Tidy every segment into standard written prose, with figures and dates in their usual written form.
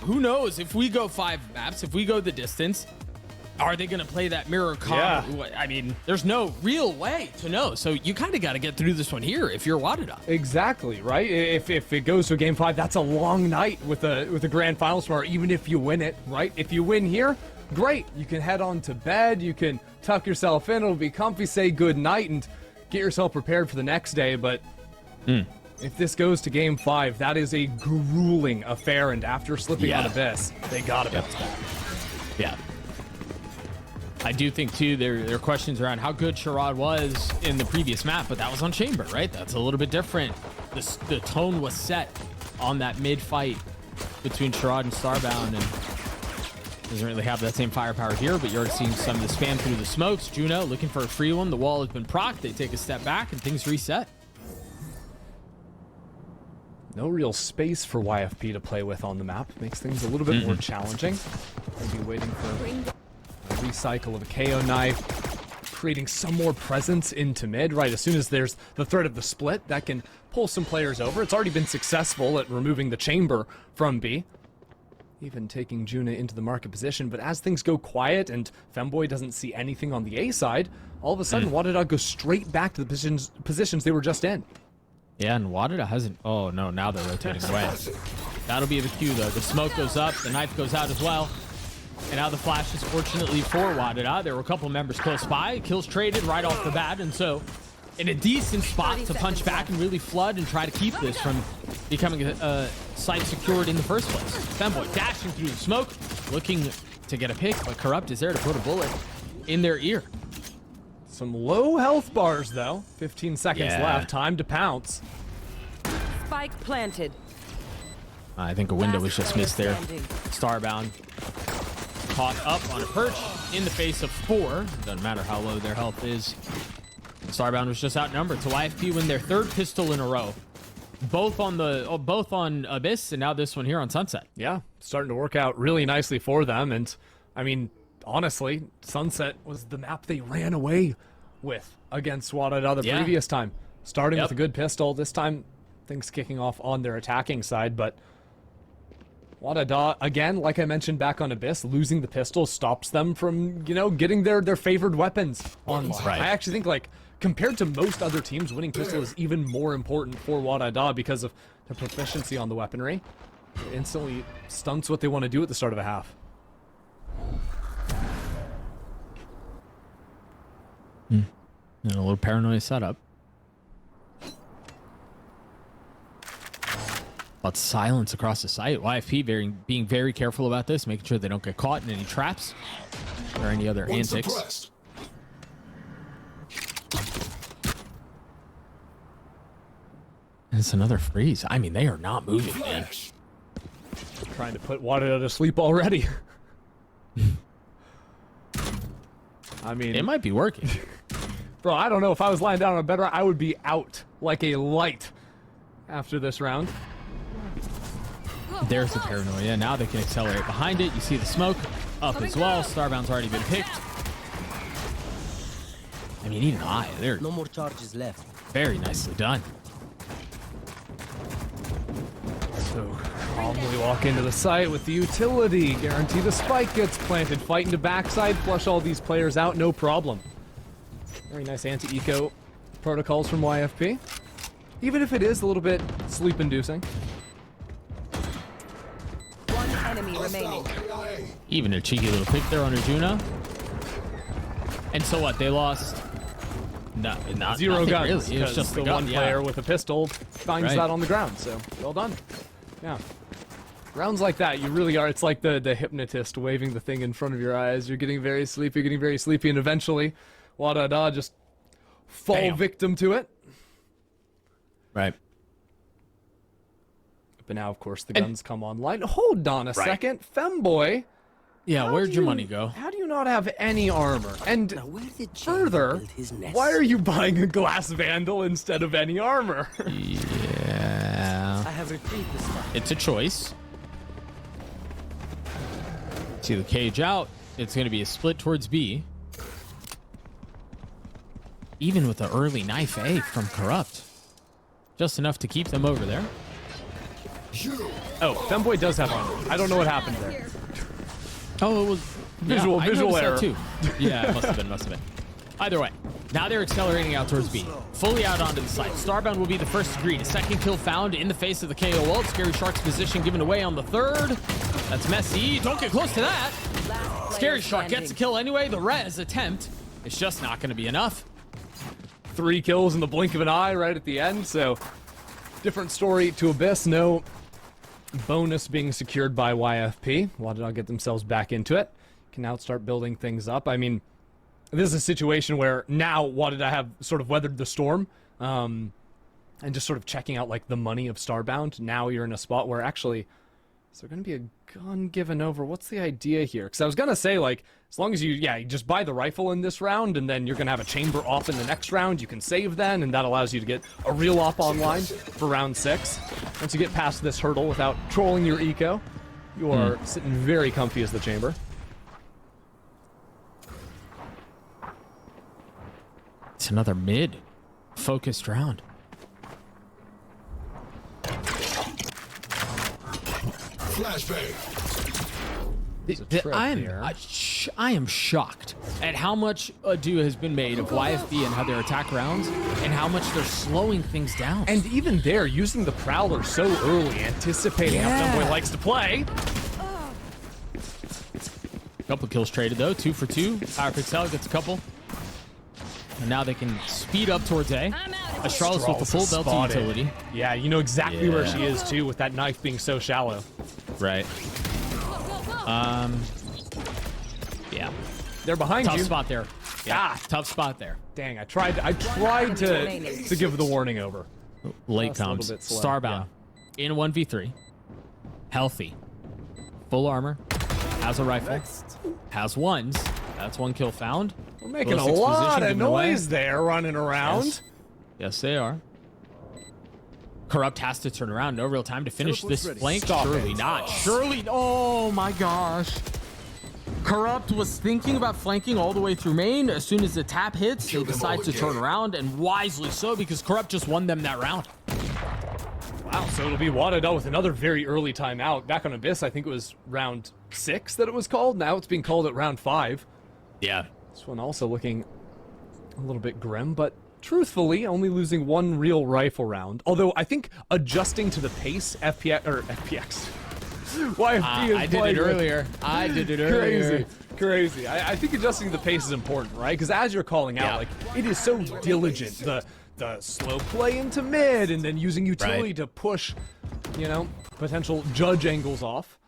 who knows if we go 5 maps, if we go the distance, are they going to play that mirror combo? Yeah. I mean, there's no real way to know. So you kind of got to get through this one here if you're WADA. Exactly, right? If it goes to game 5, that's a long night with the grand finals tomorrow, even if you win it, right? If you win here, great. You can head on to bed. You can tuck yourself in. It'll be comfy, say good night, and get yourself prepared for the next day. But if this goes to game 5, that is a grueling affair. And after slipping on Abyss, they got to bounce back. Yeah. I do think, too, there are questions around how good Sherrod was in the previous map, but that was on Chamber, right? That's a little bit different. The tone was set on that mid-fight between Sherrod and Starbound, and doesn't really have that same firepower here, but you're seeing some of the spam through the smokes. Juno looking for a free one. The wall has been procced. They take a step back, and things reset. No real space for YFP to play with on the map. Makes things a little bit more challenging. We'll be waiting for a recycle of a KO knife, creating some more presence into mid, right? As soon as there's the threat of the split, that can pull some players over. It's already been successful at removing the chamber from B, even taking Juna into the market position. But as things go quiet and Femboy doesn't see anything on the A side, all of a sudden WADA goes straight back to the positions they were just in. Yeah, and WADA hasn't... Oh, no, now they're rotating away. That'll be the cue, though. The smoke goes up, the knife goes out as well. And now the flash is fortunately for WADA. There were a couple members close by. Kills traded right off the bat, and so in a decent spot to punch back and really flood and try to keep this from becoming a site secured in the first place. Femboy dashing through the smoke, looking to get a pick, but Corrupt is there to put a bullet in their ear. Some low health bars, though. 15 seconds left. Time to pounce. Spike planted. I think a window was just missed there. Starbound caught up on a perch in the face of 4. Doesn't matter how low their health is. Starbound was just outnumbered. So YFP win their 3rd pistol in a row. Both on Abyss, and now this one here on Sunset. Yeah, starting to work out really nicely for them. And I mean, honestly, Sunset was the map they ran away with against WADA the previous time. Starting with a good pistol. This time, things kicking off on their attacking side, but WADA, again, like I mentioned back on Abyss, losing the pistol stops them from, getting their favored weapons online. Right. I actually think, like, compared to most other teams, winning pistol is even more important for WADA because of the proficiency on the weaponry. It instantly stunts what they want to do at the start of a half. And a little paranoia setup. But silence across the site. YFP being very careful about this, making sure they don't get caught in any traps or any other antics. And it's another freeze. I mean, they are not moving, man. Trying to put WADA to sleep already. I mean, it might be working. Bro, I don't know. If I was lying down on a bed, I would be out like a light after this round. There's the paranoia. Now they can accelerate behind it. You see the smoke up as well. Starbound's already been picked. I mean, even they're no more charges left. Very nicely done. So calmly walk into the site with the utility. Guarantee the spike gets planted. Fight into backside. Flush all these players out. No problem. Very nice anti-eco protocols from YFP. Even if it is a little bit sleep-inducing. Enemy remaining. Even a cheeky little pick there on Arjuna. And so what? They lost. No, not 0 guns. Really. It's just the one player with a pistol finds that on the ground. So well done. Yeah. Rounds like that, you really are. It's like the hypnotist waving the thing in front of your eyes. You're getting very sleepy, and eventually, WADA just fall victim to it. Right. But now, of course, the guns come online. Hold on a second. Femboy. Yeah, where'd your money go? How do you not have any armor? And further, why are you buying a glass vandal instead of any armor? Yeah. I have retrieved the stuff. It's a choice. See the cage out. It's going to be a split towards B. Even with the early knife A from Corrupt. Just enough to keep them over there. Oh, Femboy does have armor. I don't know what happened there. Oh, it was Visual I noticed error. that too. Yeah, it must have been. Either way, now they're accelerating out towards B. Fully out onto the site. Starbound will be the first to greet. A second kill found in the face of the KO ult. Scary Shark's position given away on the third. That's messy. Don't get close to that. Scary Shark gets a kill anyway. The res attempt is just not going to be enough. 3 kills in the blink of an eye right at the end, so different story to Abyss. No bonus being secured by YFP. WADA get themselves back into it. Can now start building things up. I mean, this is a situation where now WADA have sort of weathered the storm, and just sort of checking out like the money of Starbound. Now you're in a spot where actually, is there going to be a gun given over? What's the idea here? Because I was going to say, like, as long as you just buy the rifle in this round, and then you're going to have a chamber off in the next round, you can save then, and that allows you to get a real op online for round 6. Once you get past this hurdle without trolling your eco, you are sitting very comfy as the chamber. It's another mid-focused round. Flashbang. I am shocked at how much ado has been made of YFB and how their attack rounds and how much they're slowing things down. And even there, using the Prowler so early, anticipating how Femboy likes to play. Couple kills traded though, 2 for 2. PowerPixel gets a couple. And now they can speed up towards A. Astralis with the full belt utility. Yeah, you know exactly where she is too, with that knife being so shallow. Right. Yeah. They're behind you. Tough spot there. Yeah, tough spot there. Dang, I tried to give the warning over. Late comes. Starbound in 1v3. Healthy. Full armor. Has a rifle. Has ones. That's 1 kill found. We're making a lot of noise there running around. Yes, they are. Corrupt has to turn around. No real time to finish this flank. Surely not. Surely. Oh my gosh. Corrupt was thinking about flanking all the way through main. As soon as the tap hits, they decide to turn around, and wisely so, because Corrupt just won them that round. Wow, so it'll be WADA with another very early timeout. Back on Abyss, I think it was round 6 that it was called. Now it's being called at round 5. Yeah. This one also looking a little bit grim, but truthfully, only losing 1 real rifle round. Although I think adjusting to the pace, FPX. YFP is I did it earlier. I did it earlier. Crazy. I think adjusting the pace is important, right? Because as you're calling out, like, it is so diligent. The slow play into mid, and then using utility to push, you know, potential judge angles off.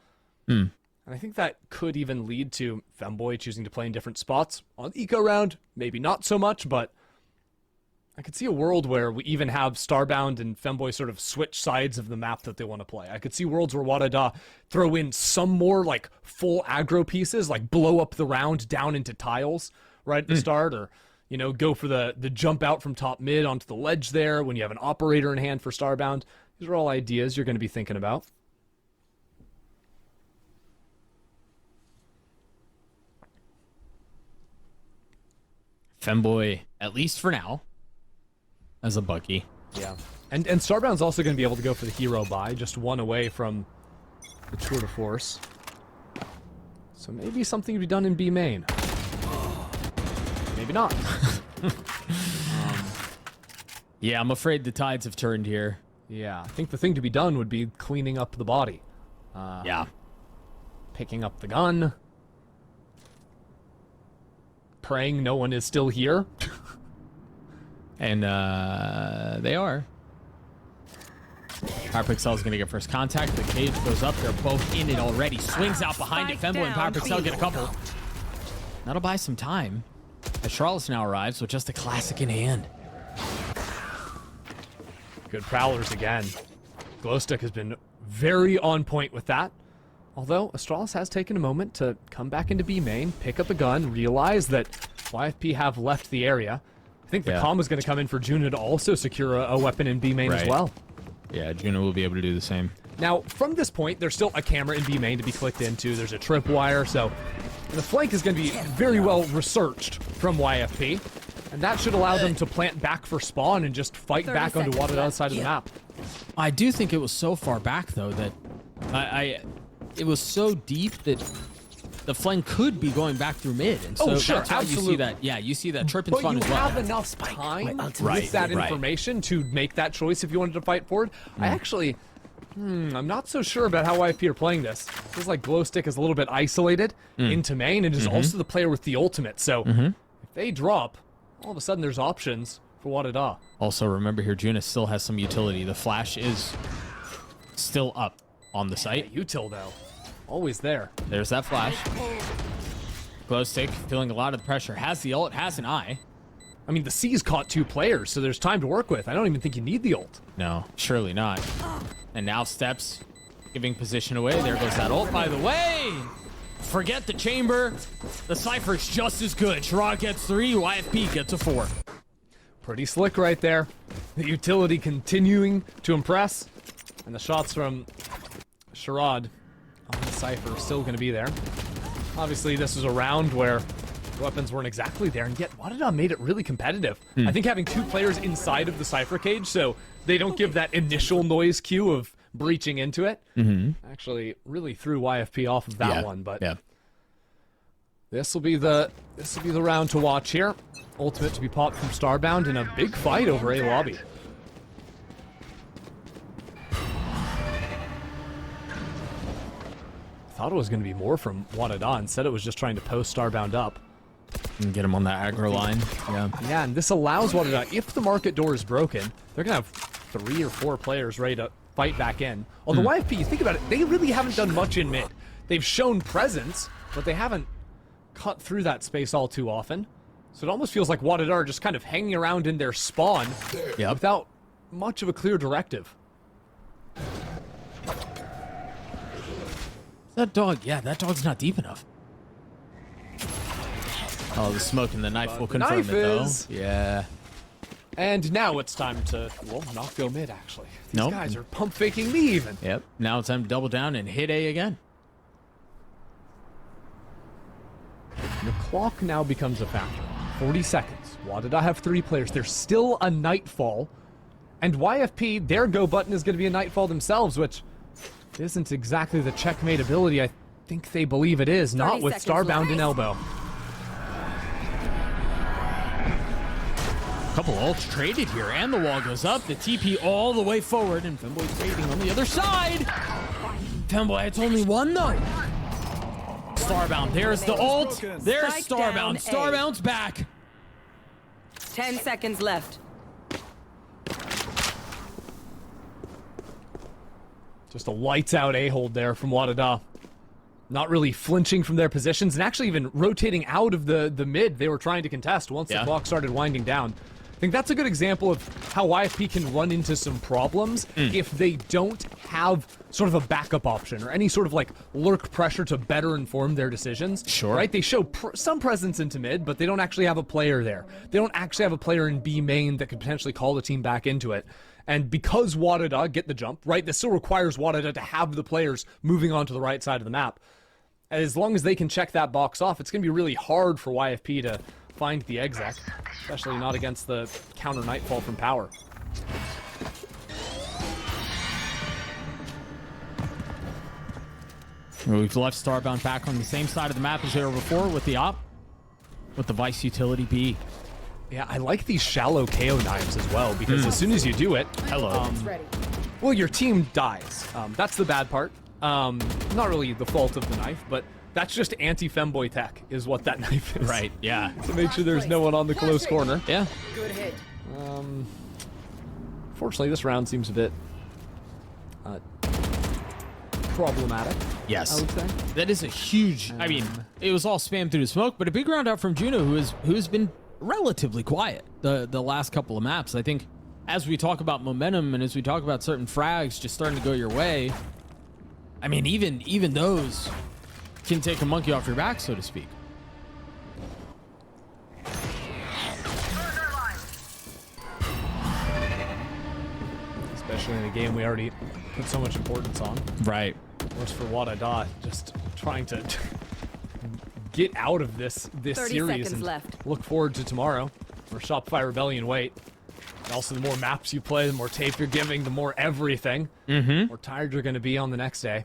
And I think that could even lead to Femboy choosing to play in different spots. On eco round, maybe not so much, but I could see a world where we even have Starbound and Femboy sort of switch sides of the map that they want to play. I could see worlds where WADA throw in some more like full aggro pieces, like blow up the round down into tiles right at the start, or, you know, go for the jump out from top mid onto the ledge there when you have an operator in hand for Starbound. These are all ideas you're going to be thinking about. Femboy, at least for now, as a Bucky. Yeah. And Starbound's also going to be able to go for the hero buy, just 1 away from the tour de force. So maybe something to be done in B main. Maybe not. Yeah, I'm afraid the tides have turned here. Yeah, I think the thing to be done would be cleaning up the body. Yeah. Picking up the gun. Praying no one is still here. And they are. PowerPixel is going to get first contact. The cage goes up. They're both in it already. Swings out behind it. Femboy and PowerPixel get a couple. That'll buy some time. As Charlotte now arrives with just a classic in hand. Good prowlers again. Glowstick has been very on point with that. Although, Astralis has taken a moment to come back into B main, pick up the gun, realize that YFP have left the area. I think the comm is going to come in for Juno to also secure a weapon in B main as well. Yeah, Juno will be able to do the same. Now, from this point, there's still a camera in B main to be clicked into. There's a tripwire, so the flank is going to be very well researched from YFP. And that should allow them to plant back for spawn and just fight back onto WADA outside of the map. I do think it was so far back, though, that It was so deep that the flank could be going back through mid, and so sure, that's why you see absolutely. that. Yeah, you see that trip and But spawn you as well. have enough time Right, with that right. information to make that choice if you wanted to fight forward. I actually, I'm not so sure about how YFP are playing this. Feels like Glowstick is a little bit isolated into main and is also the player with the ultimate. So if they drop, all of a sudden there's options for WADA. Also, remember here, Juna still has some utility. The flash is still up on the site. Util though, always there. There's that flash. Glowstick feeling a lot of the pressure. Has the ult, has an eye. I mean, the C's caught 2 players, so there's time to work with. I don't even think you need the ult. No, surely not. And now steps, giving position away. There goes that ult, by the way. Forget the chamber. The Cypher's just as good. Sherrod gets 3, YFP gets a 4. Pretty slick right there. The utility continuing to impress. And the shots from Sherrod on the Cypher are still going to be there. Obviously, this is a round where the weapons weren't exactly there, and yet WADA made it really competitive. I think having 2 players inside of the Cypher cage, so they don't give that initial noise cue of breaching into it, actually really threw YFP off of that one. But this will be the round to watch here. Ultimate to be popped from Starbound in a big fight over A lobby. Thought it was going to be more from WADA. Instead, it was just trying to post Starbound up. And get him on that aggro line. Yeah. Yeah, and this allows WADA, if the market door is broken, they're going to have 3 or 4 players ready to fight back in. Although YFP, you think about it, they really haven't done much in mid. They've shown presence, but they haven't cut through that space all too often. So it almost feels like WADA are just kind of hanging around in their spawn without much of a clear directive. That dog, that dog's not deep enough. Oh, the smoke and the knife will confirm knife it, though. is- Yeah. And now it's time to, well, not go mid, actually. These Nope. guys are pump faking me even. Yep. Now it's time to double down and hit A again. The clock now becomes a factor. 40 seconds. WADA have 3 players. There's still a Nightfall. And YFP, their go button is going to be a Nightfall themselves, which isn't exactly the checkmate ability I think they believe it is. Not with Starbound and Elbow. Couple ults traded here, and the wall goes up. The TP all the way forward, and Femboy's waiting on the other side. Femboy, it's only 1 though. Starbound, there's the ult. There's Strike down Starbound. A. Starbound's back. 10 seconds left. Just a lights out A-hold there from WADA. Not really flinching from their positions and actually even rotating out of the mid they were trying to contest once the clock started winding down. I think that's a good example of how YFP can run into some problems if they don't have sort of a backup option or any sort of like lurk pressure to better inform their decisions. Sure. Right? They show some presence into mid, but they don't actually have a player there. They don't actually have a player in B main that could potentially call the team back into it. And because WADA get the jump, right, this still requires WADA to have the players moving onto the right side of the map. As long as they can check that box off, it's going to be really hard for YFP to find the exec, especially not against the counter Nightfall from Power. We've left Starbound back on the same side of the map as they were before with the op, with the Vice utility B. Yeah, I like these shallow KO knives as well, because as soon as you do it, well, your team dies. That's the bad part. Not really the fault of the knife, but that's just anti-femboy tech is what that knife is. Right, yeah. To make sure there's no one on the close corner. Yeah. Good hit. Fortunately, this round seems a bit problematic. Yes. I would say. That is a huge, I mean, it was all spammed through the smoke, but a big round out from Juno, who's been relatively quiet the last couple of maps. I think as we talk about momentum and as we talk about certain frags just starting to go your way, I mean, even those can take a monkey off your back, so to speak. Especially in a game we already put so much importance on. Right. Worse for WADA, just trying to get out of this 30 series seconds and left. look forward to tomorrow, where Shopify Rebellion wait. And also, the more maps you play, the more tape you're giving, the more everything, more tired you're going to be on the next day.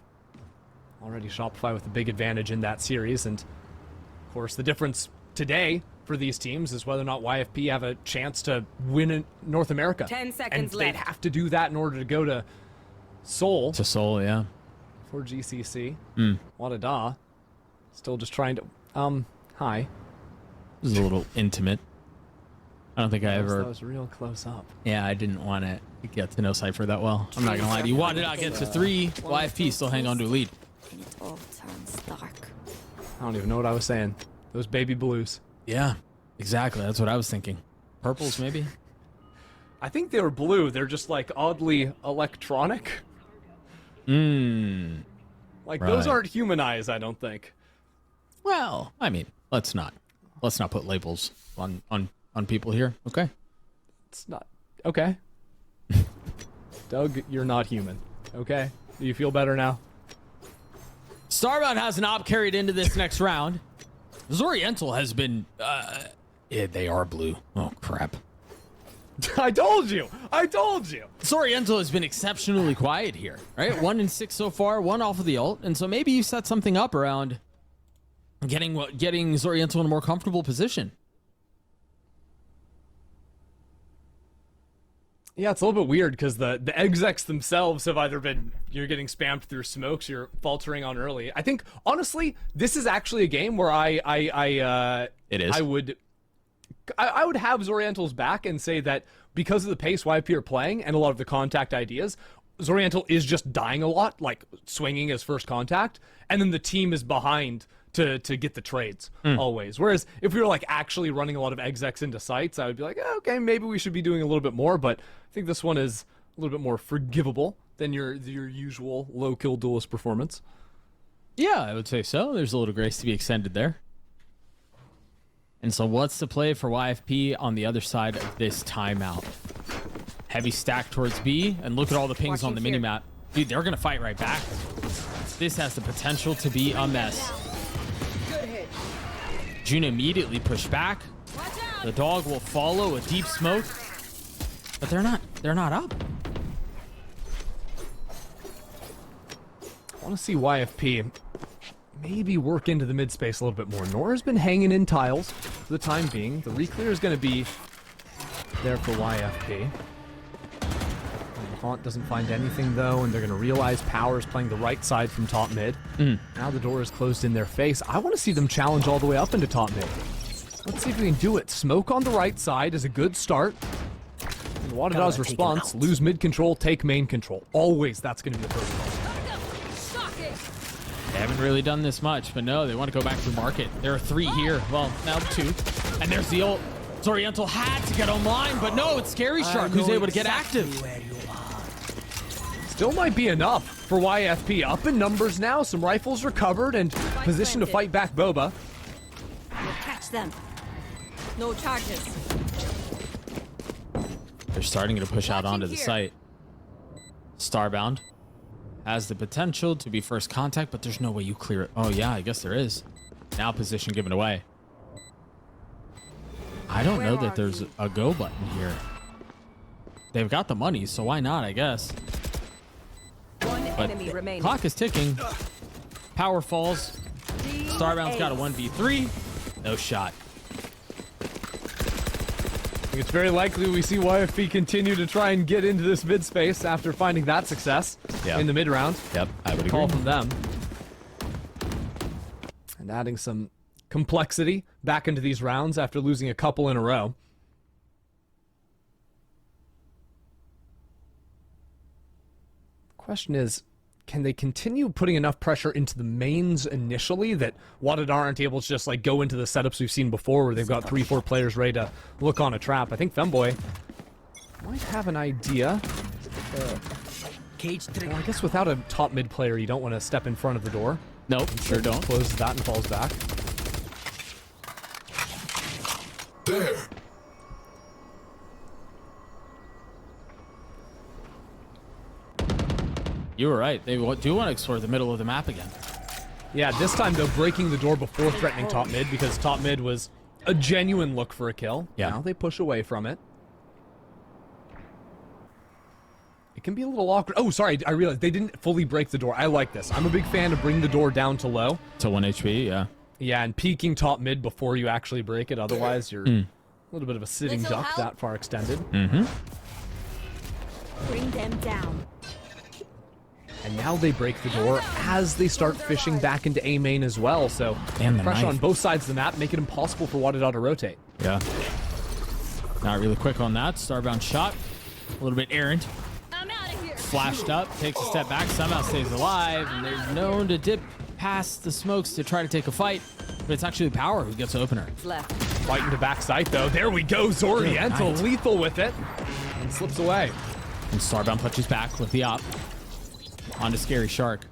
Already Shopify with a big advantage in that series, and of course the difference today for these teams is whether or not YFP have a chance to win in North America. 10 seconds left. They'd have to do that in order to go to Seoul. To Seoul, yeah. For GCC. WADA. Still just trying to... hi. This is a little intimate. I don't think I That ever... was real close up. Yeah, I didn't want to get to know Cypher that well. I'm not going to lie to you. WADA get to 3. YFP still hang on to a lead. And it all turns dark. I don't even know what I was saying. Those baby blues. Yeah, exactly. That's what I was thinking. Purples, maybe? I think they were blue. They're just like oddly electronic. Like those Right. aren't human eyes, I don't think. Well, I mean, let's not put labels on people here, okay? It's not okay. Doug, you're not human. Okay? Do you feel better now? Starbound has an op carried into this next round. Zoriental has been yeah, they are blue. Oh crap. I told you. Zoriental has been exceptionally quiet here, right? 1 in 6 so far, 1 off of the ult, and so maybe you set something up around getting Zoriental in a more comfortable position. Yeah, it's a little bit weird because the execs themselves have either been you're getting spammed through smokes, you're faltering on early. I think honestly, this is actually a game where It is. I would have Zoriental's back and say that because of the pace YP are playing and a lot of the contact ideas, Zoriental is just dying a lot, like swinging his first contact, and then the team is behind to get the trades always. Whereas if we were like actually running a lot of execs into sites, I would be like, okay, maybe we should be doing a little bit more, but I think this one is a little bit more forgivable than your usual low kill duelist performance. Yeah, I would say so. There's a little grace to be extended there. And so what's the play for YFP on the other side of this timeout? Heavy stack towards B, and look at all the pings on the minimap. Dude, they're going to fight right back. This has the potential to be a mess. June immediately pushed back. The dog will follow a deep smoke, but they're not up. I want to see YFP maybe work into the mid space a little bit more. Nora's been hanging in tiles for the time being. The reclear is going to be there for YFP. Haunt doesn't find anything though, and they're going to realize Power's playing the right side from top mid. Now the door is closed in their face. I want to see them challenge all the way up into top mid. Let's see if we can do it. Smoke on the right side is a good start. And WADA's response, lose mid control, take main control. Always that's going to be the protocol. They haven't really done this much, but no, they want to go back to market. There are 3 here. Well, now 2. And there's the ult. Zoriental had to get online, but no, it's Scary Shark who's able to get active. Still might be enough for YFP. Up in numbers now. Some rifles recovered and positioned to fight back Boba. We'll catch them. No charges. They're starting to push out onto the site. Starbound has the potential to be first contact, but there's no way you clear it. Oh yeah, I guess there is. Now position given away. I don't know that there's a go button here. They've got the money, so why not, I guess. One But enemy remaining. clock is ticking. Power falls. Starbound's got a 1v3. No shot. I think it's very likely we see YFP continue to try and get into this mid space after finding that success in the mid round. Yep, I would Call agree. from them. And adding some complexity back into these rounds after losing a couple in a row. Question is, can they continue putting enough pressure into the mains initially that WADA aren't able to just like go into the setups we've seen before where they've got 3-4 players ready to look on a trap? I think Femboy might have an idea. Cage Well, I guess without a top mid player, you don't want to step in front of the door. Nope, sure don't. Closes that and falls back. There. You were right. They do want to explore the middle of the map again. Yeah, this time though, breaking the door before threatening top mid because top mid was a genuine look for a kill. Yeah. Now they push away from it. it can be a little awkward. Oh, sorry, I realized they didn't fully break the door. I like this. I'm a big fan of bringing the door down to low. To 1 HP, yeah. Yeah, and peeking top mid before you actually break it. Otherwise, you're a little bit of a sitting Little duck help. that far extended. Bring them down. And now they break the door as they start fishing back into A main as well. So Damn, the pressure knife. on both sides of the map make it impossible for WADA to rotate. Yeah. Not really quick on that. Starbound shot. A little bit errant. I'm out of here. Flashed up, takes a step back, somehow stays alive, and they're known to dip past the smokes to try to take a fight. But it's actually Power who gets the opener. Left. Fighting to back sight though. There we go. Zoriental Good night. lethal with it. And slips away. And Starbound punches back with the op. Onto Scary Shark.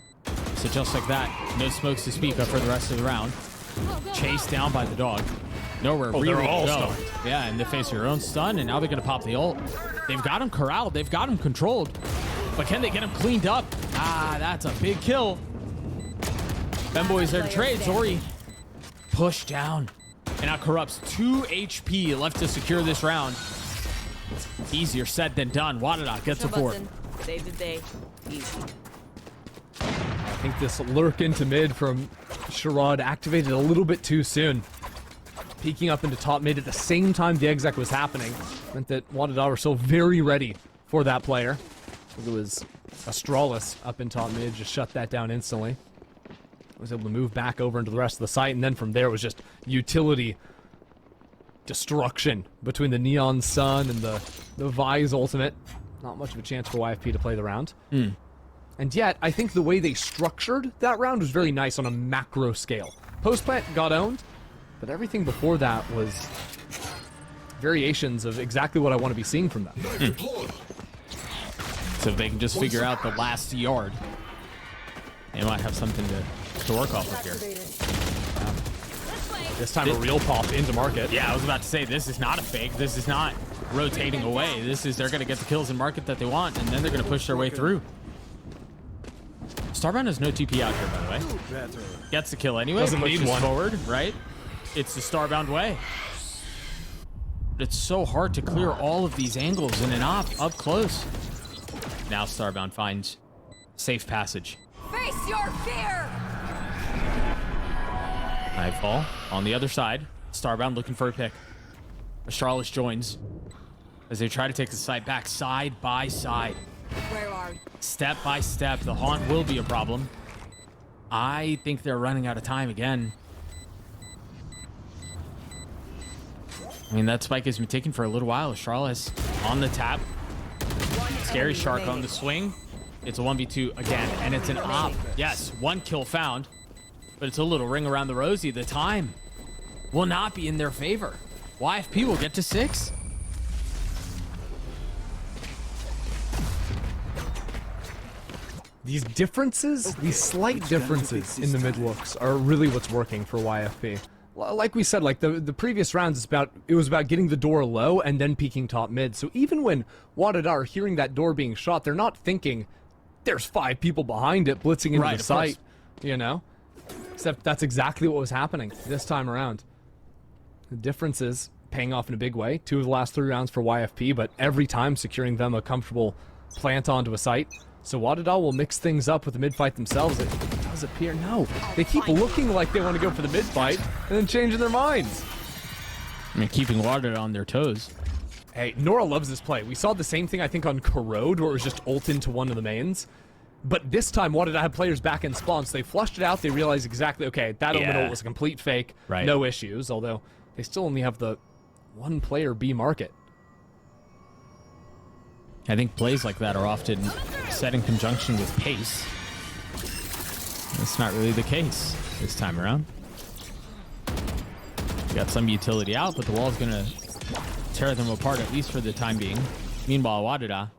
So just like that, no smokes to speak of for the rest of the round. Chased down by the dog. Nowhere Oh, really they're all to go. stunned. Yeah, in the face of your own stun, and now they're going to pop the ult. They've got him corralled. They've got him controlled. But can they get him cleaned up? Ah, that's a big kill. Femboy's there to trade. Zori pushed down. And now Corrupt's 2 HP left to secure this round. Easier said than done. WADA gets a fourth. Save the day. Easy. I think this lurk into mid from Sherrod activated a little bit too soon. Peeking up into top mid at the same time the exec was happening meant that WADA were so very ready for that player. It was Astralis up in top mid, just shut that down instantly. Was able to move back over into the rest of the site, and then from there was just utility destruction between the Neon Sun and the Vi's ultimate. Not much of a chance for YFP to play the round. And yet, I think the way they structured that round was very nice on a macro scale. Post-plant got owned, but everything before that was variations of exactly what I want to be seeing from them. So if they can just figure out the last yard, they might have something to work off of here. This time a real pop into market. Yeah, I was about to say, this is not a fake. This is not rotating away. This is, they're going to get the kills in market that they want, and then they're going to push their way through. Starbound has no TP out here, by the way. Gets the kill anyway. Doesn't need pushes one. forward, right? It's the Starbound way. But it's so hard to clear all of these angles in an op up close. Now Starbound finds safe passage. Face your fear. Nightfall on the other side. Starbound looking for a pick. Astralis joins as they try to take the site back side by side. Where are you? Step by step, the haunt will be a problem. I think they're running out of time again. I mean, that spike has been taken for a little while. Astralis on the tap. Scary Shark on the swing. It's a 1v2 again, and it's an op. Yes, 1 kill found, but it's a little ring around the rosy. The time will not be in their favor. YFP will get to 6. These differences, these slight differences in the mid looks are really what's working for YFP. Like we said, like the previous rounds, it was about getting the door low and then peeking top mid. So even when WADA are hearing that door being shot, they're not thinking there's 5 people behind it blitzing into the site, you know? Except that's exactly what was happening this time around. The difference is paying off in a big way. 2 of the last 3 rounds for YFP, but every time securing them a comfortable plant onto a site. So WADA will mix things up with the mid-fight themselves. It does appear, no. They keep looking like they want to go for the mid-fight and then changing their minds. I mean, keeping WADA on their toes. Hey, Nora loves this play. We saw the same thing, I think, on Corrode, where it was just ult into one of the mains. But this time, WADA had players back in spawn, so they flushed it out. They realized exactly, okay, that Omen ult was a complete fake. Right. No issues, although they still only have the 1-player B market. I think plays like that are often set in conjunction with pace. That's not really the case this time around. Got some utility out, but the wall's gonna tear them apart, at least for the time being. Meanwhile, WADA,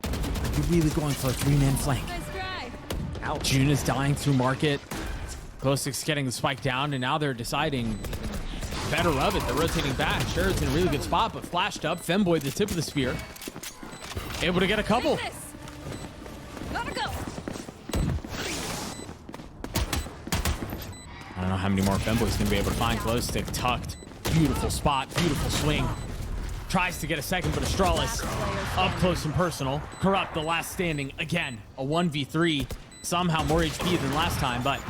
you're really going for a 3-man flank. Nice try. Ouch. June is dying through market. Ghostix getting the spike down, and now they're deciding better of it. They're rotating back. Sure, it's in a really good spot, but flashed up. Femboy, the tip of the spear. Able to get a couple. Take this. Gotta go. I don't know how many more Femboy's gonna be able to find. Glow stick tucked. Beautiful spot, beautiful swing. Tries to get a second, but Astralis up close and personal. Corrupt, the last standing. Again, a 1v3. Somehow more HP than last time, but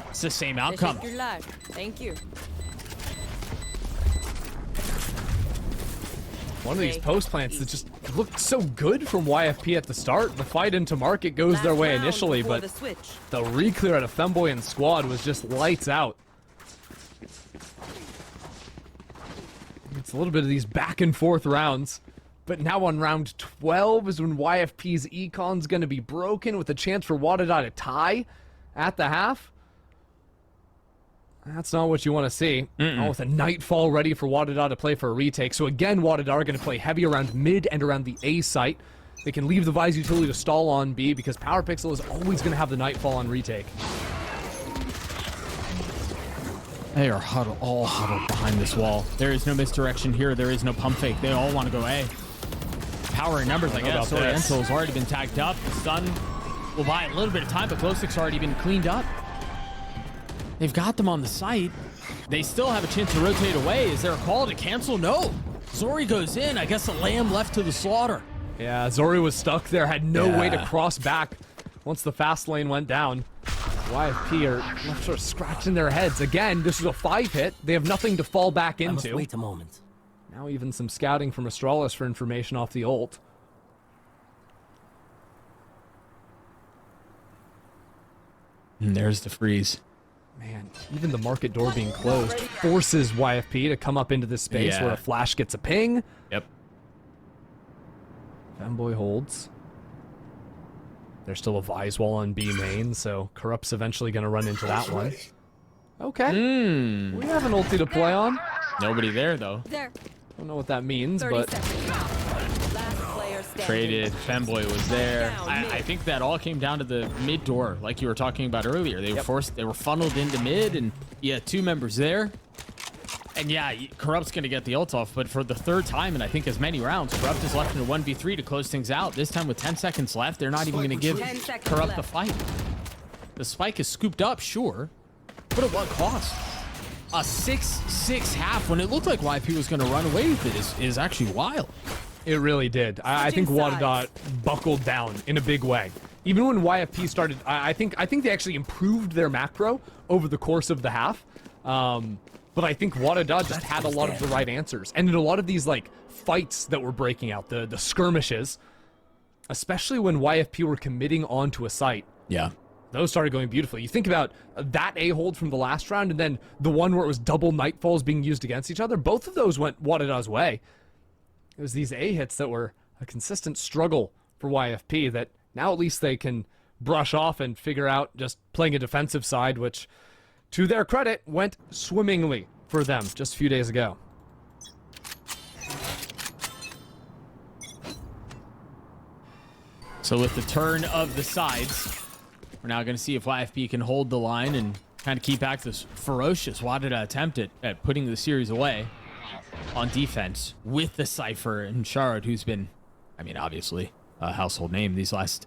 it's the same outcome. Thank you. One of these post plants that just looked so good from YFP at the start. The fight into market goes their way initially, but the re-clear out of Femboy and squad was just lights out. It's a little bit of these back and forth rounds, but now on round 12 is when YFP's econ's going to be broken with a chance for WADA to tie at the half. That's not what you want to see. Oh, with a Nightfall ready for WADA to play for a retake. So again, WADA are going to play heavy around mid and around the A site. They can leave the Vise utility to stall on B because Power Pixel is always going to have the Nightfall on retake. They are all huddled behind this wall. There is no misdirection here. There is no pump fake. They all want to go A. Power in numbers, I guess. Oriental's already been tagged up. The stun will buy a little bit of time, but Glowstick's already been cleaned up. They've got them on the site. They still have a chance to rotate away. Is there a call to cancel? No. Zori goes in. I guess a lamb left to the slaughter. Yeah, Zori was stuck there, had no way to cross back once the fast lane went down. YFP are left sort of scratching their heads. Again, this is a 5-hit. They have nothing to fall back into. I must wait a moment. Now even some scouting from Astralis for information off the ult. And there's the freeze. Man, even the market door being closed forces YFP to come up into this space where a flash gets a ping. Yep. Femboy holds. There's still a Vise wall on B main, so Corrupt's eventually going to run into that one. Okay. We have an ulti to play on. Nobody there, though. There. Don't know what that means, 30 but... seconds. Last player standing. Traded. Femboy was there. I think that all came down to the mid door, like you were talking about earlier. They were forced. They were funneled into mid, and two members there. And yeah, Corrupt's going to get the ult off, but for the third time in I think as many rounds, Corrupt is left in a 1v3 to close things out. This time with 10 seconds left, they're not even going to give Corrupt the fight. The spike is scooped up, sure, but at what cost? A 6-6 half when it looked like YP was going to run away with it is actually wild. It really did. I think WADA buckled down in a big way. Even when YFP started, I think they actually improved their macro over the course of the half. But I think WADA just had a lot of the right answers. And in a lot of these like fights that were breaking out, the skirmishes, especially when YFP were committing onto a site. Yeah. Those started going beautifully. You think about that A-hold from the last round and then the one where it was double Nightfalls being used against each other. Both of those went WADA's way. It was these A-hits that were a consistent struggle for YFP that now at least they can brush off and figure out just playing a defensive side, which, to their credit, went swimmingly for them just a few days ago. So with the turn of the sides, we're now going to see if YFP can hold the line and kind of keep back this ferocious WADA attempt at putting the series away on defense with the Cypher and Shard, who's been, I mean, obviously a household name these last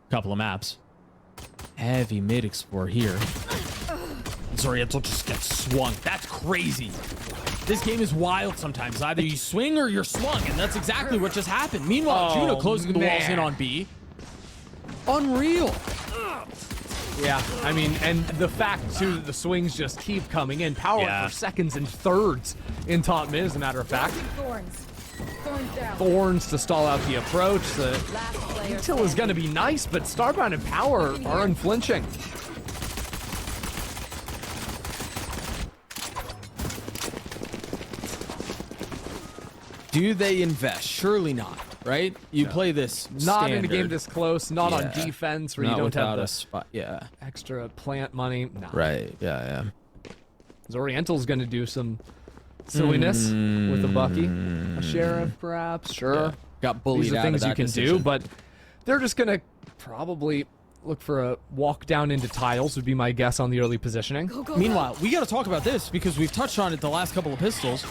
couple of maps. Heavy mid explore here. Zoriental just gets swung. That's crazy. This game is wild sometimes. Either you swing or you're swung, and that's exactly what just happened. Meanwhile, Juno closing the walls in on B. Unreal. Yeah, I mean, and the fact, too, that the swings just keep coming in. Power for seconds and thirds in top mid, as a matter of fact. Thorns to stall out the approach. The util is going to be nice, but Starbound and Power are unflinching. Do they invest? Surely not, right? You play this not in a standard. game this close, not on defense where Not you don't have without the a spot. Yeah. extra plant money. Nah. Right. Yeah. Zoriental's going to do some silliness with a Bucky. A Sheriff, perhaps. Sure. Yeah. Got bullied These are out things of you that can decision. do, but they're just going to probably look for a walk down into tiles would be my guess on the early positioning. Meanwhile, we got to talk about this because we've touched on it the last couple of pistols.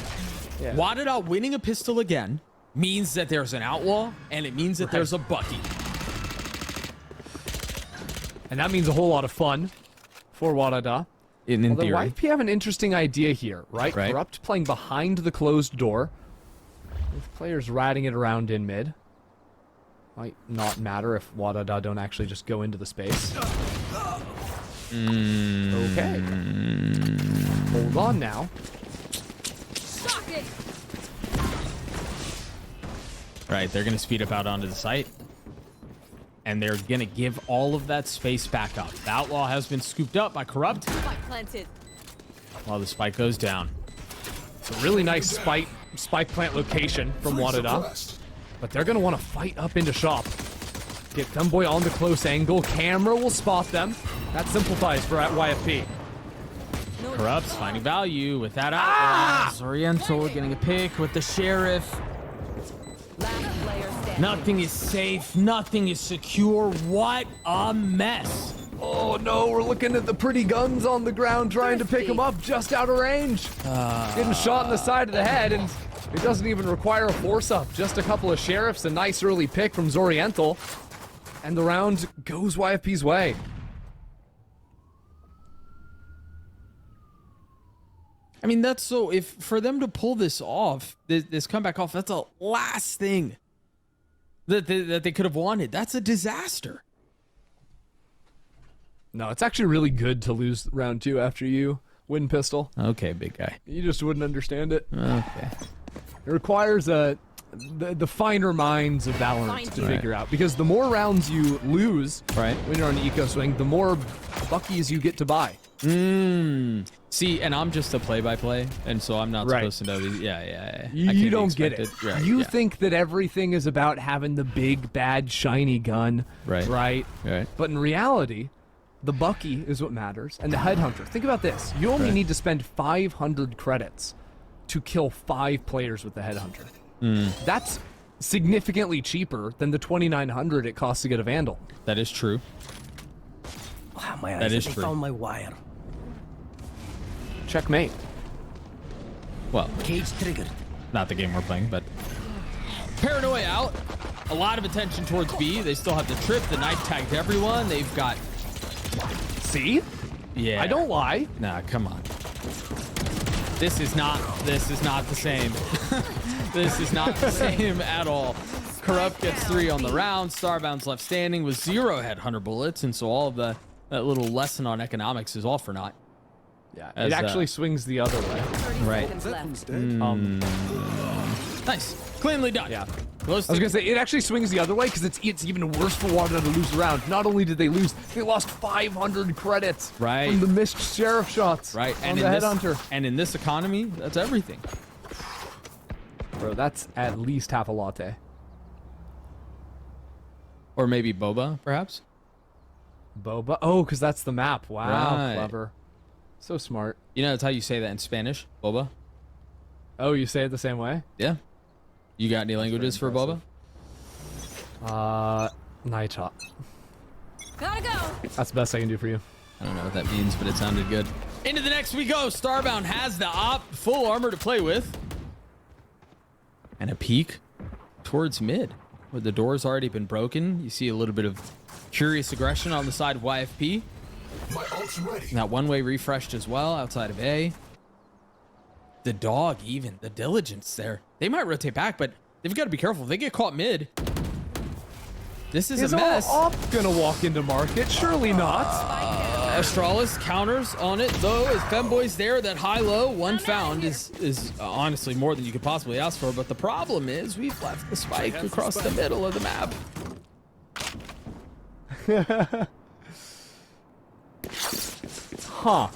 Yeah. WADA winning a pistol again means that there's an outlaw, and it means that there's a Bucky. And that means a whole lot of fun for WADA. In Although theory. YFP have an interesting idea here, right? Corrupt playing behind the closed door. With players riding it around in mid. Might not matter if WADA don't actually just go into the space. Okay. Hold on now. Right, they're going to speed up out onto the site. And they're going to give all of that space back up. The Outlaw has been scooped up by Corrupt. Spike planted. While the spike goes down. It's a really nice spike plant location from WADA. But they're going to want to fight up into shop. Get Femboy on the close angle. Camera will spot them. That simplifies for at YFP. Corrupt's finding value with that Outlaw. Oriental getting a pick with the Sheriff. Last player standing. Nothing is safe. Nothing is secure. What a mess. Oh no, we're looking at the pretty guns on the ground trying to pick him up just out of range. Getting shot in the side of the head, and it doesn't even require a force up. Just a couple of Sheriffs, a nice early pick from Zoriental. And the round goes YFP's way. I mean, that's so, if for them to pull this off, this comeback off, that's the last thing that they could have wanted. That's a disaster. No, it's actually really good to lose round 2 after you win pistol. Okay, big guy. You just wouldn't understand it. Okay. It requires the finer minds of VALORANT to figure out, because the more rounds you lose when you're on the eco swing, the more buckies you get to buy. See, and I'm just a play-by-play, and so I'm not supposed to know these. Yeah. You don't get it. Right, you think that everything is about having the big, bad, shiny gun. Right. But in reality, the bucky is what matters, and the headhunter. Think about this. You only need to spend 500 credits to kill 5 players with the headhunter. That's significantly cheaper than the 2,900 it costs to get a Vandal. That is true. Wow, my eyes. That is They true. found my wire. Checkmate. Well, Cage triggered. not the game we're playing, but Paranoia out. A lot of attention towards B. They still have the trip. The knife tagged everyone. They've got... See? Yeah. I don't lie. Nah, come on. This is not the same. This is not the same at all. Corrupt gets 3 on the round. Starbound's left standing with 0 headhunter bullets, and so all of that little lesson on economics is all for naught. Yeah, it actually swings the other way. 30 seconds left. Nice. Cleanly done. Yeah. Close I was to gonna say, it actually swings the other way because it's even worse for WADA to lose the round. Not only did they lose, they lost 500 credits from the missed sheriff shots on and the headhunter. And in this economy, that's everything. Bro, that's at least half a latte. Or maybe boba, perhaps? Boba? Oh, because that's the map. Wow, clever. So smart. You know, that's how you say that in Spanish, boba? Oh, you say it the same way? Yeah. You got any languages for boba? Night. Gotta go. That's the best I can do for you. I don't know what that means, but it sounded good. Into the next we go. Starbound has the op, full armor to play with. And a peek towards mid, where the door's already been broken. You see a little bit of curious aggression on the side of YFP. My ult's ready. And that one-way refreshed as well outside of A. The dog, even the diligence there. They might rotate back, but they've got to be careful. If they get caught mid, this is a mess. All up gonna walk into market? Surely not. Astralis counters on it, though, as Femboy's there. That high-low, one found is honestly more than you could possibly ask for. But the problem is we've left the spike across the middle of the map. Huh.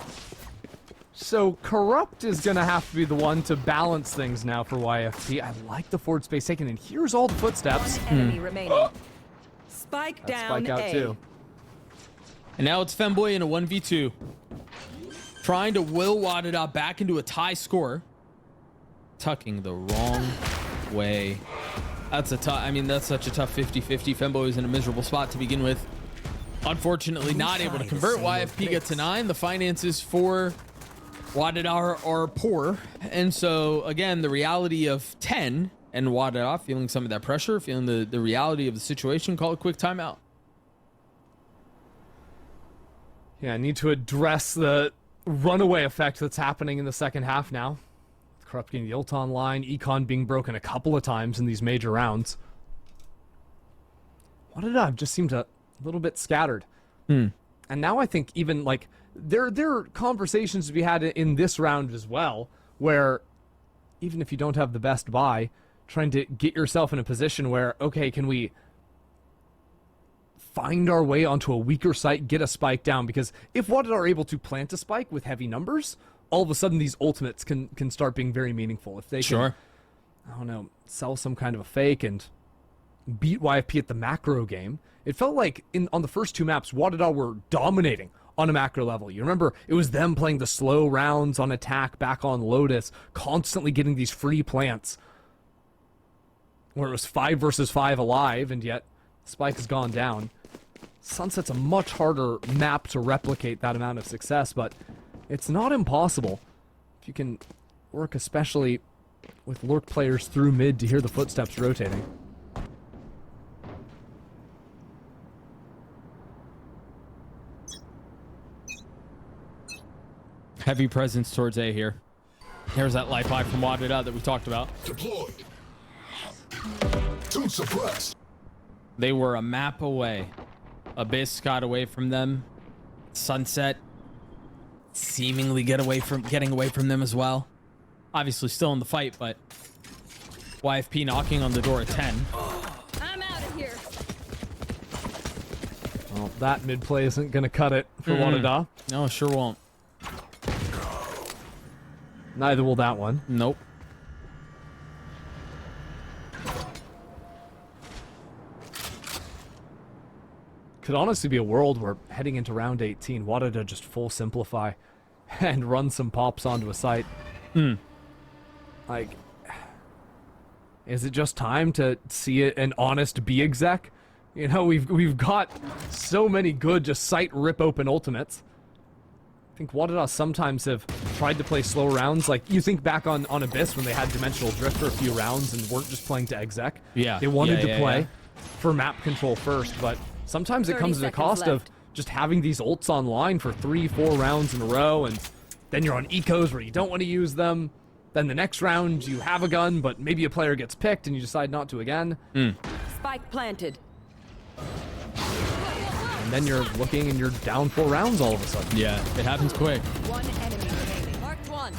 So Corrupt is gonna have to be the one to balance things now for YFP. I like the forward space taken, and here's all the footsteps. One enemy remaining. Spike That's down spike out A. too. And now it's Femboy in a 1v2. Trying to will WADA back into a tie score. Tucking the wrong way. That's a tough, I mean, that's such a tough 50-50. Femboy is in a miserable spot to begin with. Unfortunately, not able to convert. YFP gets to 9. The finances for WADA are poor. And so, again, the reality of 10 and WADA feeling some of that pressure, feeling the reality of the situation, call a quick timeout. Yeah, I need to address the runaway effect that's happening in the second half now. Corrupt getting the ult online, Econ being broken a couple of times in these major rounds. WADA just seemed a little bit scattered. And now I think even like there are conversations to be had in this round as well, where even if you don't have the best buy, trying to get yourself in a position where, okay, can we find our way onto a weaker site, get a spike down? Because if WADA are able to plant a spike with heavy numbers, all of a sudden these ultimates can start being very meaningful. If they can, I don't know, sell some kind of a fake and beat YFP at the macro game. It felt like on the first two maps, WADA were dominating on a macro level. You remember, it was them playing the slow rounds on attack back on Lotus, constantly getting these free plants, where it was 5 versus 5 alive, and yet Spike has gone down. Sunset's a much harder map to replicate that amount of success, but it's not impossible if you can work, especially with lurk players through mid, to hear the footsteps rotating. Heavy presence towards A here. Here's that light buy from WADA that we talked about. Deployed. Two suppressed. They were a map away. Abyss got away from them. Sunset seemingly getting away from them as well. Obviously still in the fight, but YFP knocking on the door at 10. I'm out of here. Well, that mid play isn't going to cut it for WADA. No, sure won't. Neither will that one. Nope. Could honestly be a world where heading into round 18, WADA just full simplify and run some pops onto a site. Like, is it just time to see an honest B exec? You know, we've got so many good just site rip open ultimates. I think WADA sometimes have tried to play slow rounds. Like, you think back on Abyss when they had Dimensional Drift for a few rounds and weren't just playing to exec. Yeah. They wanted to play for map control first, but sometimes it comes at a cost of just having these ults online for 3-4 rounds in a row, and then you're on ecos where you don't want to use them. Then the next round you have a gun, but maybe a player gets picked and you decide not to again. Spike planted. And then you're looking and you're down 4 rounds all of a sudden. Yeah, it happens quick. One enemy remaining. Marked one.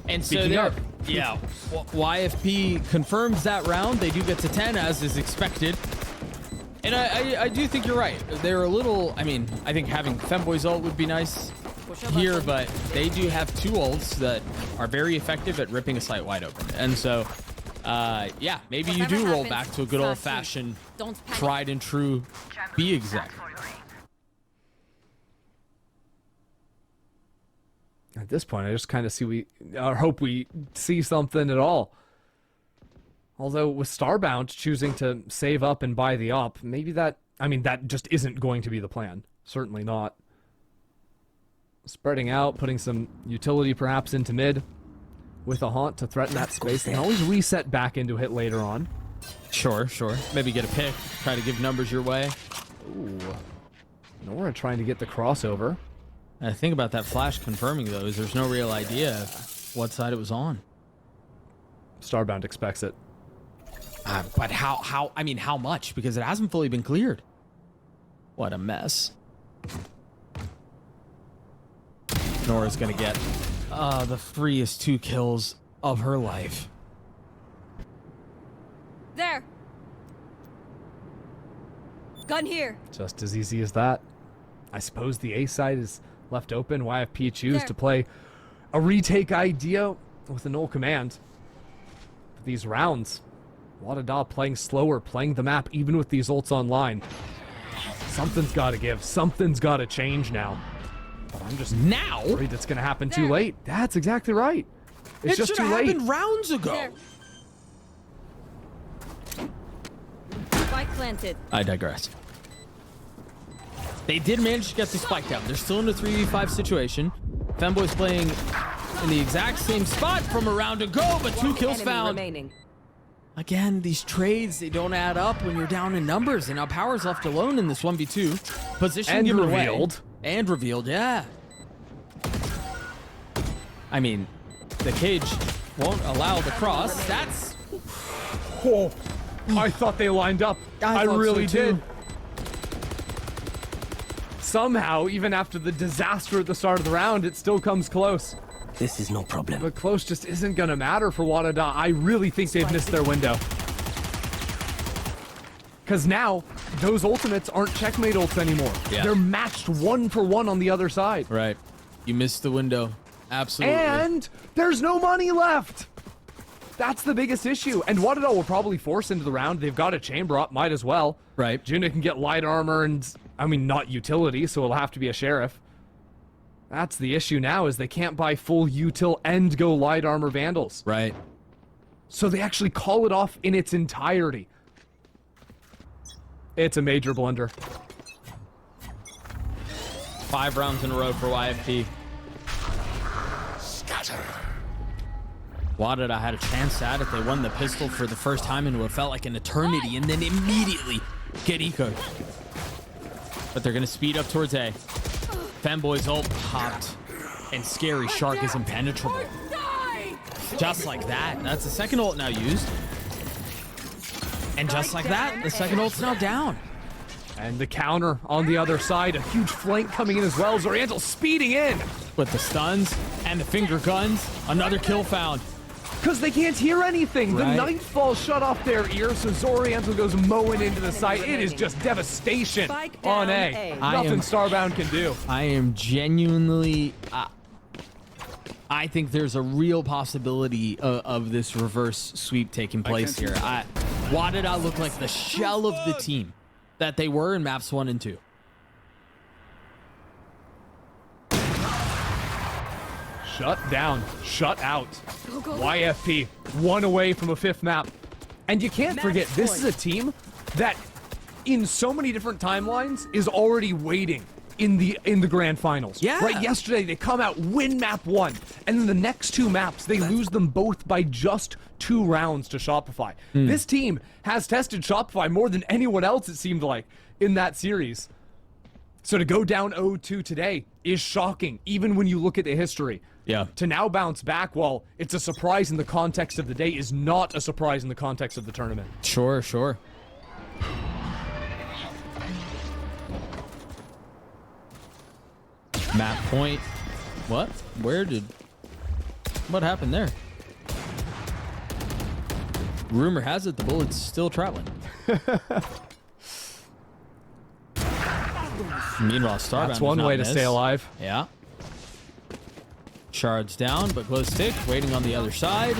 And so Speaking there, of. yeah, YFP confirms that round. They do get to 10 as is expected. And I do think you're right. They're a little, I mean, I think having Femboy's ult would be nice here, but they do have 2 ults that are very effective at ripping a site wide open. And so, yeah, maybe you do roll back to a good old-fashioned, tried and true B exec. At this point, I just kind of hope we see something at all. Although with Starbound choosing to save up and buy the op, maybe that just isn't going to be the plan. Certainly not. Spreading out, putting some utility perhaps into mid with a haunt to threaten that space. They can always reset back into hit later on. Sure. Maybe get a pick, try to give numbers your way. Ooh. Nora trying to get the crossover. And the thing about that flash confirming, though, is there's no real idea what side it was on. Starbound expects it. But how much? Because it hasn't fully been cleared. What a mess. Nora's gonna get the freest 2 kills of her life. There. Gun here. Just as easy as that. I suppose the A side is left open. YFP choose to play a retake idea with a null command. But these rounds, WADA playing slower, playing the map, even with these ults online. Something's got to give. Something's got to change now. But I'm just worried it's going to happen too late. That's exactly right. It's just too late. Happened rounds ago. There. Spike planted. I digress. They did manage to get the spike down. They're still in a 3v5 situation. Femboy's playing in the exact same spot from a round ago, but 2 kills found. Remaining. Again, these trades, they don't add up when you're down in numbers, and now Power's left alone in this 1v2. Position given away. And revealed, yeah. I mean, The cage won't allow the cross. That's... Oh, I thought they lined up. I thought really so, too. did. Somehow, even after the disaster at the start of the round, it still comes close. This is no problem. But close just isn't going to matter for WADA. I really think they've missed their window. Because now, those ultimates aren't checkmate ults anymore. Yeah. They're matched 1-for-1 on the other side. Right. You missed the window. Absolutely. And there's no money left. That's the biggest issue. And WADA will probably force into the round. They've got a chamber up, might as well. Right. Juna can get light armor and, I mean, not utility, so it'll have to be a sheriff. That's the issue now, is they can't buy full util and go light armor vandals. Right. So they actually call it off in its entirety. It's a major blunder. 5 rounds in a row for YFP. Scatter. WADA had a chance at it. They won the pistol for the first time in what felt like an eternity, and then immediately get ecoed. But they're going to speed up towards A. Femboy's ult popped, and Scary Shark is impenetrable. Just like that. That's the second ult now used. And just like that, the second ult's now down. And the counter on the other side, a huge flank coming in as well. Zoriantel speeding in. With the stuns and the finger guns, another kill found. Because they can't hear anything. Right. The nightfall shut off their ears, so Zoriantel goes mowing into the site. It is just devastation Spike on down A. A. Nothing Starbound can do. I am genuinely... I think there's a real possibility of this reverse sweep taking place here. WADA look like the shell of the team that they were in maps 1 and 2. Shut down. Shut out. YFP, 1 away from a 5th map. And you can't forget, this is a team that, in so many different timelines, is already waiting in the grand finals. Yeah. Right, yesterday they come out, win map 1, and then the next 2 maps, they lose them both by just 2 rounds to Shopify. This team has tested Shopify more than anyone else, it seemed like, in that series. So to go down 0-2 today is shocking, even when you look at the history. Yeah. To now bounce back, while it's a surprise in the context of the day, is not a surprise in the context of the tournament. Sure, sure. Map point. What? What happened there? Rumor has it the bullet's still traveling. Meanwhile, Starbound That's one way to stay alive. Yeah. Shards down, but close stick, waiting on the other side.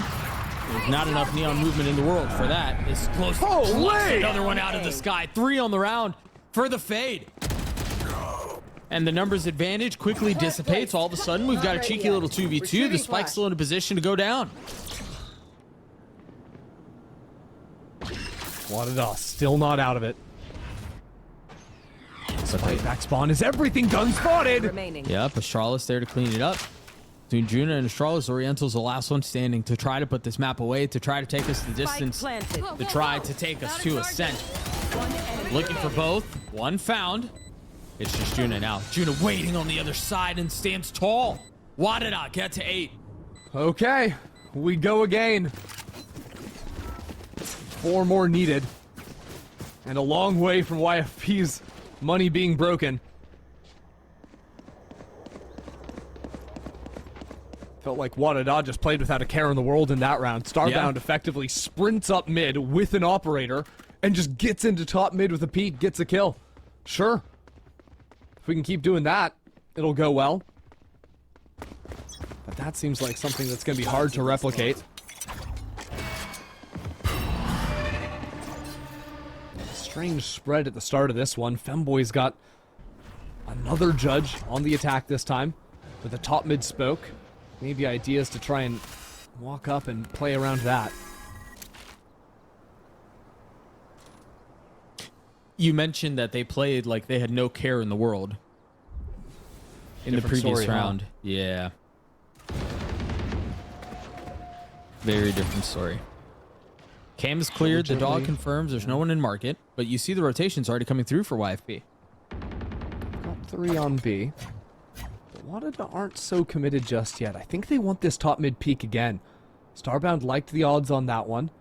There's not enough neon movement in the world for that. It's close. Holy! Another one out of the sky. 3 on the round for the fade. And the numbers advantage quickly dissipates. All of a sudden, we've got a cheeky little 2v2. The Spike's still in a position to go down. WADA still not out of it. Spike back spawn is everything gun spotted. Remaining. Yep, Astralis there to clean it up. Between Juna and Astralis, Oriental's the last one standing to try to put this map away, to try to take us the distance, planted. to try to take us to Ascent. Looking for both. One found. It's just Juna now. Juna waiting on the other side and stands tall. WADA get to 8. Okay, we go again. 4 more needed. And a long way from YFP's money being broken. Felt like WADA just played without a care in the world in that round. Starbound effectively sprints up mid with an operator and just gets into top mid with a peek, gets a kill. Sure. If we can keep doing that, it'll go well. But that seems like something that's going to be hard to replicate. Strange spread at the start of this one. Femboy's got another judge on the attack this time with a top mid spoke. Maybe ideas to try and walk up and play around that. You mentioned that they played like they had no care in the world in the Different previous story, huh? round. Yeah. Very different story. Cam is cleared. The dog confirms there's no one in market, but you see the rotations already coming through for YFP. Got 3 on B. WADA aren't so committed just yet. I think they want this top mid peak again. Starbound liked the odds on that one.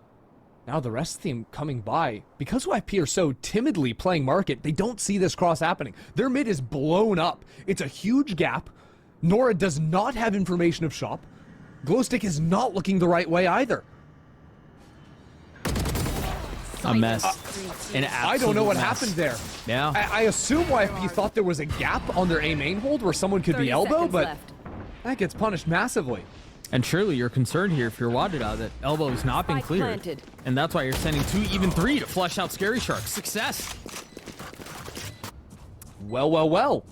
Now the rest of the team coming by. Because YFP are so timidly playing market, they don't see this cross happening. Their mid is blown up. It's a huge gap. Nora does not have information of shop. Glowstick is not looking the right way either. A mess. An I don't know what absolute happened there. Yeah. I assume YFP thought there was a gap on their A main hold where someone could be 30 elbow, seconds but left. that gets punished massively. And surely you're concerned here if you're WADA that elbow is not being Spike cleared. planted. And that's why you're sending 2, even 3 to flush out Scary Shark. Success. Well, well, well.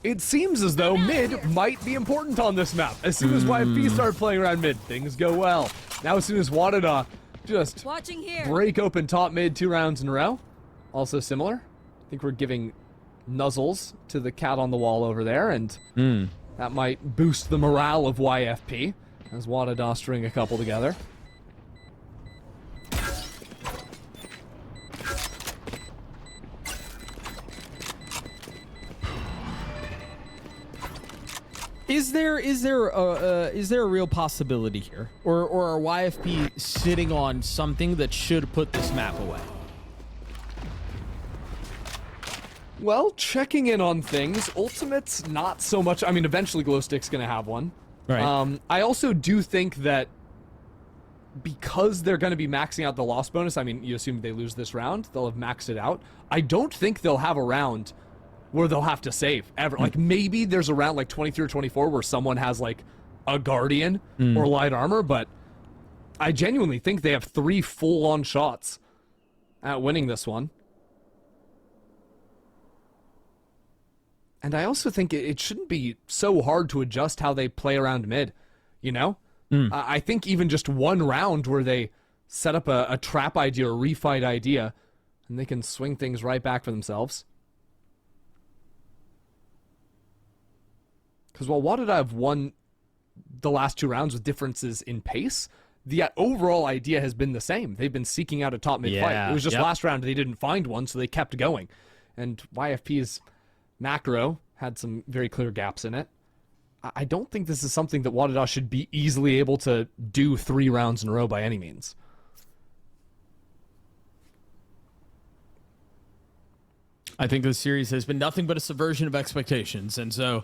It seems as though mid might be important on this map. As soon as YFP start playing around mid, things go well. Now as soon as WADA just Watching here. break open top mid 2 rounds in a row. Also similar. I think we're giving nuzzles to the cat on the wall over there, and that might boost the morale of YFP as WADA string a couple together. Is there a real possibility here, or are YFP sitting on something that should put this map away? Well, checking in on things. Ultimate's not so much. I mean, eventually Glowstick's going to have one. Right. I also do think that because they're going to be maxing out the loss bonus, I mean, you assume they lose this round, they'll have maxed it out. I don't think they'll have a round where they'll have to save, ever. Like, maybe there's a round like 23 or 24 where someone has, like, a Guardian or light armor, but I genuinely think they have 3 full-on shots at winning this one. And I also think it shouldn't be so hard to adjust how they play around mid, you know? I think even just one round where they set up a trap idea or refight idea, and they can swing things right back for themselves. Because while WADA have won the last 2 rounds with differences in pace, the overall idea has been the same. They've been seeking out a top mid fight. Yeah, It was just last round they didn't find one, so they kept going. And YFP's macro had some very clear gaps in it. I don't think this is something that WADA should be easily able to do 3 rounds in a row by any means. I think this series has been nothing but a subversion of expectations, and so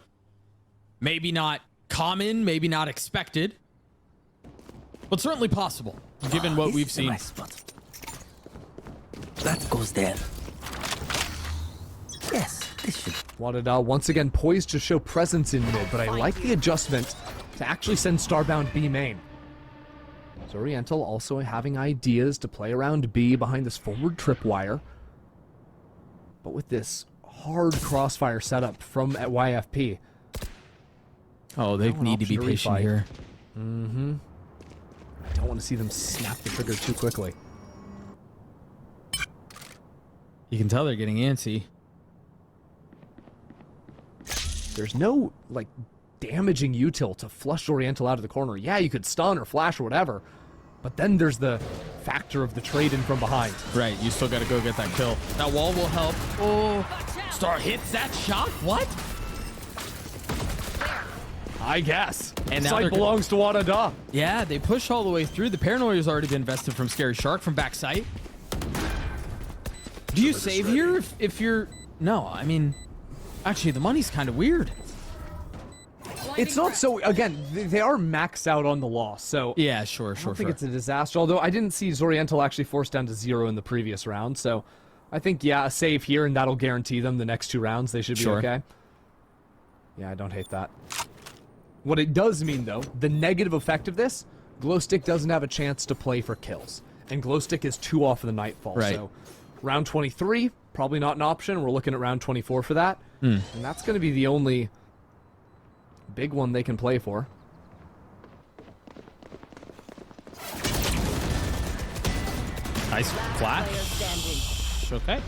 maybe not common, maybe not expected, but certainly possible, given what This we've is a seen. nice spot. That goes there. Yes, this should. WADA once again poised to show presence in mid, but I like the adjustment to actually send Starbound B main. Zoriental also having ideas to play around B behind this forward tripwire. But with this hard crossfire setup from at YFP. Oh, they Now an need to be option to patient refight. here. I don't want to see them snap the trigger too quickly. You can tell they're getting antsy. There's no, like, damaging util to flush Oriental out of the corner. Yeah, you could stun or flash or whatever, but then there's the factor of the trade in from behind. Right, you still got to go get that kill. That wall will help. Oh, Star hits that shot? What? I guess. And now Sight they're- belongs to WADA. Yeah, they push all the way through. The paranoia's already been invested from Scary Shark from backside. Do you save here if you're... No, I mean... Actually, the money's kind of weird. It's not so, again, they are maxed out on the loss, so Yeah, sure, I sure, don't think sure. it's a disaster, although I didn't see Zoriental actually forced down to 0 in the previous round, so I think, yeah, a save here, and that'll guarantee them the next 2 rounds. They should be Sure. okay. Yeah, I don't hate that. What it does mean, though, the negative effect of this, Glowstick doesn't have a chance to play for kills, and Glowstick is 2 off of the Nightfall, Right. so round 23, probably not an option. We're looking at round 24 for that, and that's going to be the only big one they can play for. Nice flash. Okay.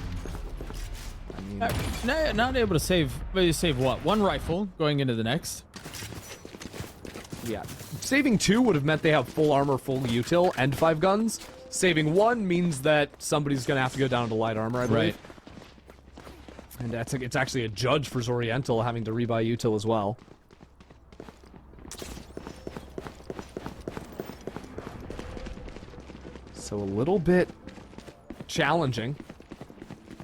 Not able to save. You save what? 1 rifle going into the next. Yeah. Saving 2 would have meant they have full armor, full util, and 5 guns. Saving 1 means that somebody's going to have to go down to light armor, I believe. And it's actually a judge for Zoriental having to rebuy util as well. So a little bit challenging.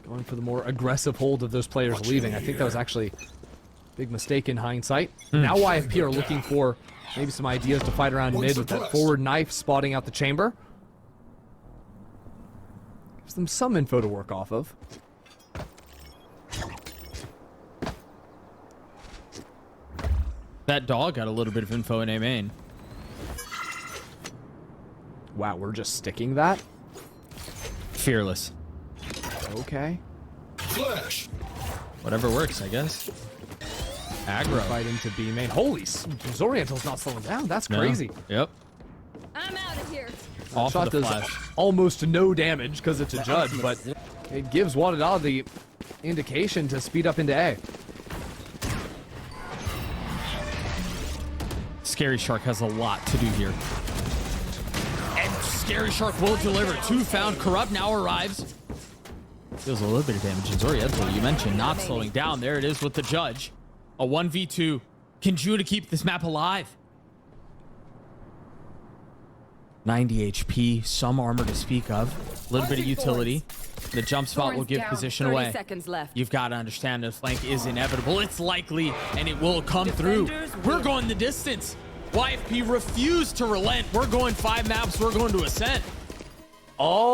Going for the more aggressive hold of those players leaving. I think that was actually a big mistake in hindsight. Now YFP are looking for maybe some ideas to fight around mid with that forward knife spotting out the chamber. Gives them some info to work off of. That dog got a little bit of info in A main. Wow, we're just sticking that? Fearless. Okay. Flash. Whatever works, I guess. Aggro. Fight into B main. Holy, Zoriental's not slowing down. That's No. crazy. Yep. I'm out of here. Off Shot of the does flash. almost no damage because it's a judge, but it gives WADA the indication to speed up into A. Scary Shark has a lot to do here. And Scary Shark will deliver. 2 found. Corrupt now arrives. Deals a little bit of damage. And Zoriental, you mentioned, not slowing down. There it is with the judge. A 1v2. Can Judah keep this map alive? 90 HP, some armor to speak of. A little bit of utility. The jump spot will give position 30 away. seconds left. You've got to understand the flank is inevitable. It's likely, and it will come through. We're going the distance. YFP refused to relent. We're going 5 maps. We're going to Ascent. Oh.